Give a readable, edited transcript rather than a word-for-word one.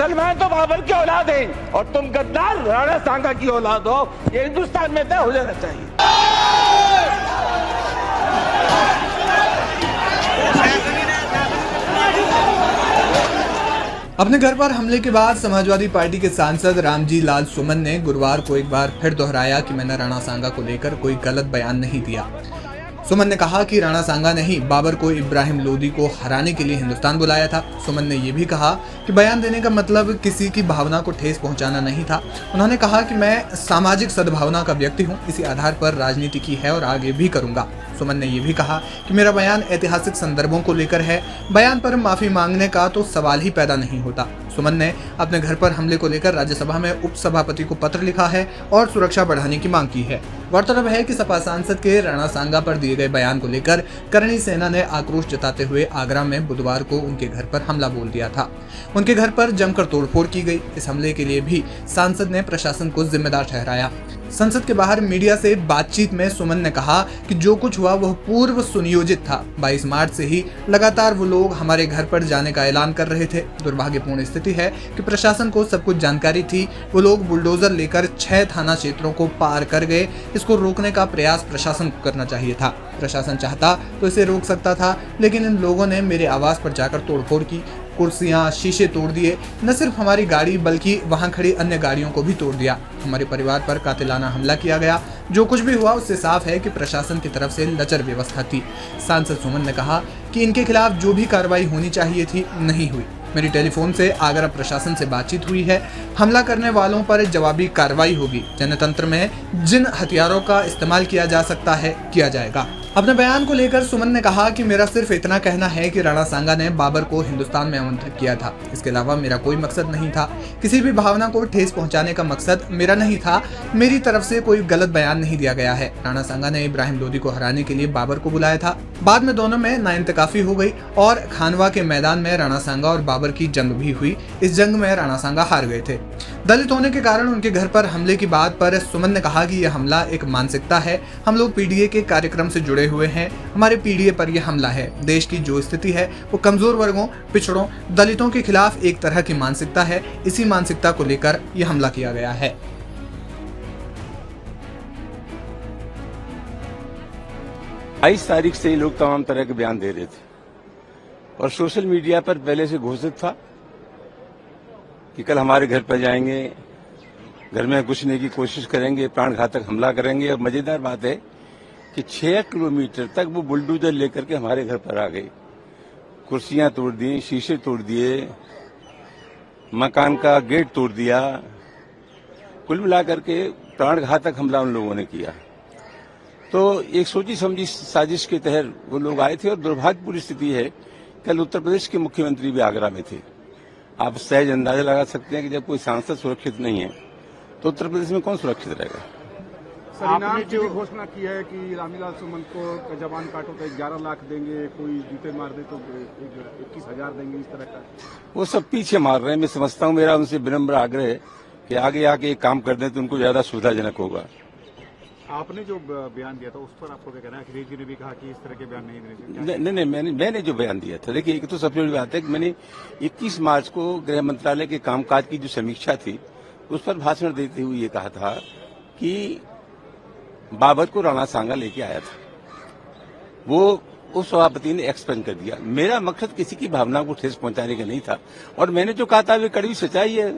मुसलमान तो बाबर की औलाद है और तुम गद्दार राणा सांगा की औलाद हो, ये हिंदुस्तान में तय हो जाना चाहिए। अपने घर पर हमले के बाद समाजवादी पार्टी के सांसद रामजी लाल सुमन ने गुरुवार को एक बार फिर दोहराया कि मैंने राणा सांगा को लेकर कोई गलत बयान नहीं दिया। सुमन ने कहा कि राणा सांगा ने ही बाबर को इब्राहिम लोदी को हराने के लिए हिंदुस्तान बुलाया था। सुमन ने यह भी कहा कि बयान देने का मतलब किसी की भावना को ठेस पहुंचाना नहीं था। उन्होंने कहा कि मैं सामाजिक सद्भावना का व्यक्ति हूं, इसी आधार पर राजनीति की है और आगे भी करूंगा। सुमन ने यह भी कहा कि मेरा बयान ऐतिहासिक संदर्भों को लेकर है, बयान पर माफी मांगने का तो सवाल ही पैदा नहीं होता। सुमन ने अपने घर पर हमले को लेकर राज्यसभा में उपसभापति को पत्र लिखा है और सुरक्षा बढ़ाने की मांग की है। गौरतलब है कि सपा सांसद के राणा सांगा पर दिए गए बयान को लेकर करणी सेना ने आक्रोश जताते हुए आगरा में बुधवार को उनके घर पर हमला बोल दिया था। उनके घर पर जमकर तोड़फोड़ की गई। इस हमले के लिए भी सांसद ने प्रशासन को जिम्मेदार ठहराया। संसद के बाहर मीडिया से बातचीत में सुमन ने कहा कि जो कुछ हुआ वह पूर्व सुनियोजित था। 22 मार्च से ही लगातार वो लोग हमारे घर पर जाने का ऐलान कर रहे थे। दुर्भाग्यपूर्ण स्थिति है कि प्रशासन को सब कुछ जानकारी थी। वो लोग बुलडोजर लेकर 6 थाना क्षेत्रों को पार कर गए। इसको रोकने का प्रयास प्रशासन को करना चाहिए था। प्रशासन चाहता तो इसे रोक सकता था, लेकिन इन लोगों ने मेरे आवास पर जाकर तोड़फोड़ की, कुर्सियां, शीशे तोड़ दिए। न सिर्फ हमारी गाड़ी बल्कि वहां खड़ी अन्य गाड़ियों को भी तोड़ दिया। हमारे परिवार पर कातिलाना हमला किया गया। जो कुछ भी हुआ उससे साफ है कि प्रशासन की तरफ से लचर व्यवस्था थी। सांसद सुमन ने कहा कि इनके खिलाफ जो भी कार्रवाई होनी चाहिए थी नहीं हुई। मेरी टेलीफोन से आगरा प्रशासन से बातचीत हुई है। हमला करने वालों पर जवाबी कार्रवाई होगी। जनतंत्र में जिन हथियारों का इस्तेमाल किया जा सकता है किया जाएगा। अपने बयान को लेकर सुमन ने कहा कि मेरा सिर्फ इतना कहना है कि राणा सांगा ने बाबर को हिंदुस्तान में आमंत्रित किया था। इसके अलावा मेरा कोई मकसद नहीं था। किसी भी भावना को ठेस पहुंचाने का मकसद मेरा नहीं था। मेरी तरफ से कोई गलत बयान नहीं दिया गया है। राणा सांगा ने इब्राहिम लोदी को हराने के लिए बाबर को बुलाया था। बाद में दोनों में नाइंतकाफी हो गई और खानवा के मैदान में राणा सांगा और बाबर की जंग भी हुई। इस जंग में राणा सांगा हार गए थे। दलित होने के कारण उनके घर पर हमले की बात पर सुमन ने कहा कि यह हमला एक मानसिकता है। हम लोग पीडीए के कार्यक्रम से जुड़े हुए हैं। हमारे पीडीए पर यह हमला है। देश की जो स्थिति है वो कमजोर वर्गों, पिछड़ों, दलितों के खिलाफ एक तरह की मानसिकता है। इसी मानसिकता को लेकर यह हमला किया गया है। 22 तारीख से ये लोग तमाम तरह के बयान दे रहे थे और सोशल मीडिया पर पहले से घोषित था कि कल हमारे घर पर जाएंगे, घर में घुसने की कोशिश करेंगे, प्राण घातक हमला करेंगे। और मजेदार बात है कि 6 किलोमीटर तक वो बुलडोजर लेकर के हमारे घर पर आ गए। कुर्सियां तोड़ दी, शीशे तोड़ दिए, मकान का गेट तोड़ दिया। कुल मिलाकर के प्राण घातक हमला उन लोगों ने किया। तो एक सोची समझी साजिश के तहत वो लोग आए थे और दुर्भाग्यपूर्ण स्थिति है, कल उत्तर प्रदेश के मुख्यमंत्री भी आगरा में थे। आप सहज अंदाजा लगा सकते हैं कि जब कोई सांसद सुरक्षित नहीं है तो उत्तर प्रदेश में कौन सुरक्षित रहेगा। आपने जो घोषणा की है कि रामलाल सुमन को जवान काटो तो 11 लाख देंगे, कोई जूते मार दे तो 21,000 देंगे, इस तरह का वो सब पीछे मार रहे हैं। मैं समझता हूँ, मेरा उनसे विनम्र आग्रह है कि आगे आके एक काम कर दें तो उनको ज्यादा सुविधाजनक होगा। आपने जो बयान दिया था उस पर आपको क्या कहना है? अखिलेश जी ने भी कहा कि इस तरह के बयान नहीं देने चाहिए। नहीं, मैंने जो बयान दिया था, देखिए एक तो सबसे बड़ी बात है कि मैंने 21 मार्च को गृह मंत्रालय के कामकाज की जो समीक्षा थी उस पर भाषण देते हुए ये कहा था कि बाबर को राणा सांगा लेके आया था। वो उस सभापति ने एक्सप्लेन कर दिया। मेरा मकसद किसी की भावना को ठेस पहुंचाने का नहीं था और मैंने जो कहा था वे कड़वी सच्चाई है।